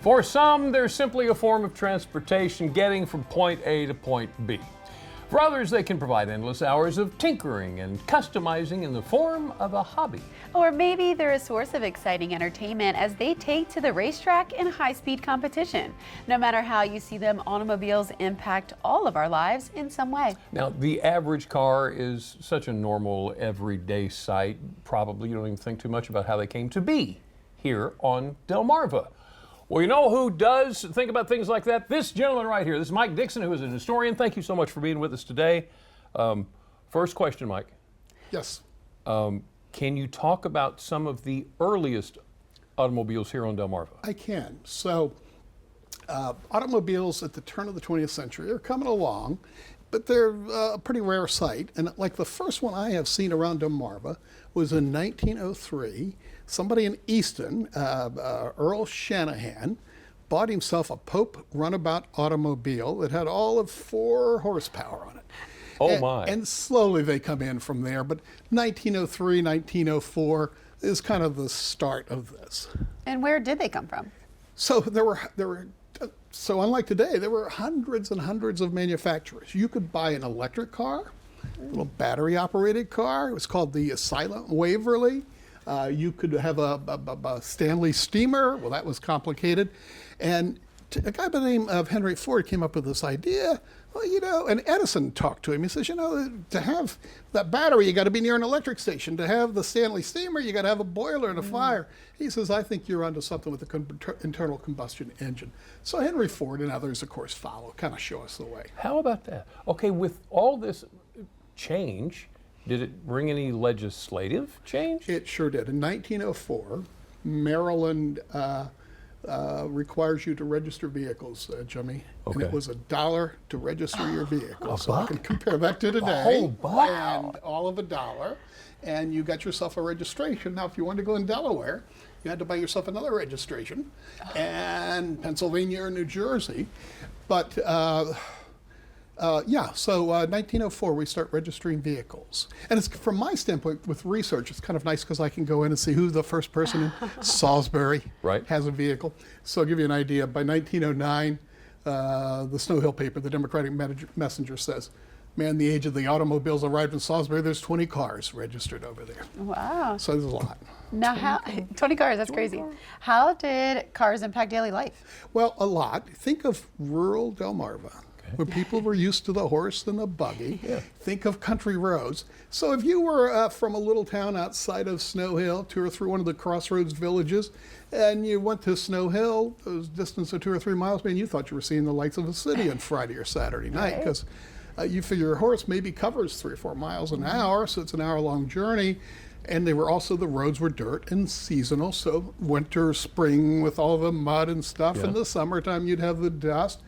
For some, they're simply a form of transportation getting from point A to point B. For others, they can provide endless hours of tinkering and customizing in the form of a hobby. Or maybe they're a source of exciting entertainment as they take to the racetrack in high-speed competition. No matter how you see them, automobiles impact all of our lives in some way. Now, the average car is such a normal, everyday sight. Probably you don't even think too much about how they came to be here on Delmarva. Well, you know who does think about things like that? This gentleman right here. This is Mike Dixon, who is an historian. Thank you so much for being with us today. First question, Mike. Yes. Can you talk about some of the earliest automobiles here on Delmarva? I can. So, automobiles at the turn of the 20th century are coming along, but they're a pretty rare sight. And like the first one I have seen around Delmarva was in 1903. Somebody in Easton, Earl Shanahan, bought himself a Pope runabout automobile that had all of 4 horsepower on it. Oh my. And slowly they come in from there, but 1903, 1904 is kind of the start of this. And where did they come from? So so unlike today, there were hundreds and hundreds of manufacturers. You could buy an electric car, a little battery operated car. It was called the Silent Waverly. You could have a Stanley steamer. Well, that was complicated. And a guy by the name of Henry Ford came up with this idea. Well, you know, and Edison talked to him. He says, you know, to have that battery, you got to be near an electric station. To have the Stanley steamer, you got to have a boiler and a fire. He says, I think you're onto something with the internal combustion engine. So Henry Ford and others, of course, follow, kind of show us the way. How about that? Okay, with all this change, did it bring any legislative change? It sure did. In 1904, Maryland requires you to register vehicles, Jimmy. Okay. And it was $1 to register your vehicle. A so I buck? can compare that to today. A whole buck? And all of $1. And you got yourself a registration. Now, if you wanted to go in Delaware, you had to buy yourself another registration. And Pennsylvania or New Jersey. But yeah, so 1904 we start registering vehicles. And it's, from my standpoint, with research, it's kind of nice because I can go in and see who the first person in Salisbury has a vehicle. So I'll give you an idea. By 1909, the Snow Hill paper, the Democratic Messenger says, man, the age of the automobiles arrived in Salisbury, there's 20 cars registered over there. Wow. So there's a lot. Now, 20 cars, that's crazy. How did cars impact daily life? Well, a lot. Think of rural Delmarva, where people were used to the horse and the buggy. Think of country roads. So if you were from a little town outside of Snow Hill, 2 or 3, one of the crossroads villages, and you went to Snow Hill, it was a distance of 2 or 3 miles, man, you thought you were seeing the lights of a city on Friday or Saturday night, because you figure your horse maybe covers 3 or 4 miles an hour, so it's an hour-long journey. And they were also, the roads were dirt and seasonal, so winter, spring with all the mud and stuff. In the summertime, you'd have the dust.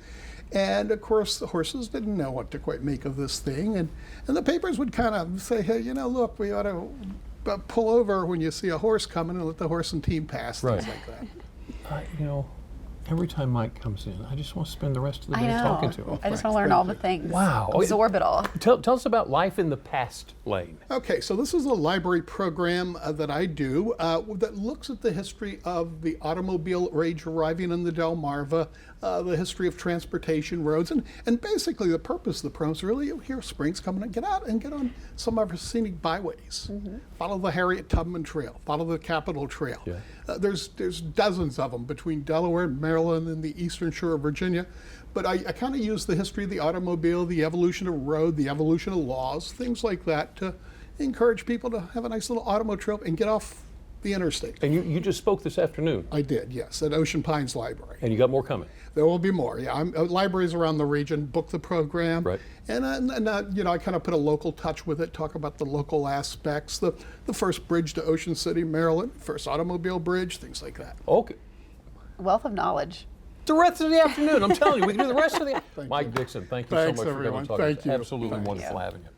And of course, the horses didn't know what to quite make of this thing. And the papers would kind of say, hey, you know, look, we ought to pull over when you see a horse coming and let the horse and team pass, things like that. You know, every time Mike comes in, I just want to spend the rest of the day talking to him. I just want to learn all the things. Wow. Absorb it all. Tell us about Life in the Past Lane. Okay, so this is a library program that I do that looks at the history of the automobile age arriving in the Delmarva, the history of transportation roads, and basically the purpose of the program is really, you hear springs coming and get out and get on some of our scenic byways. Follow the Harriet Tubman Trail, follow the Capitol Trail. There's dozens of them between Delaware and Maryland and the eastern shore of Virginia. But I kind of use the history of the automobile, the evolution of road, the evolution of laws, things like that to encourage people to have a nice little automo trip and get off the interstate. And you just spoke this afternoon. I did, yes, at Ocean Pines Library. And you got more coming. There will be more, yeah. Libraries around the region book the program. And you know, I kind of put a local touch with it, talk about the local aspects, the first bridge to Ocean City, Maryland, first automobile bridge, things like that. Okay. Wealth of knowledge. The rest of the afternoon, I'm telling you, we can do the rest of the. Mike Dixon, thank you so much for coming and talking. Thank you. Absolutely wonderful having you.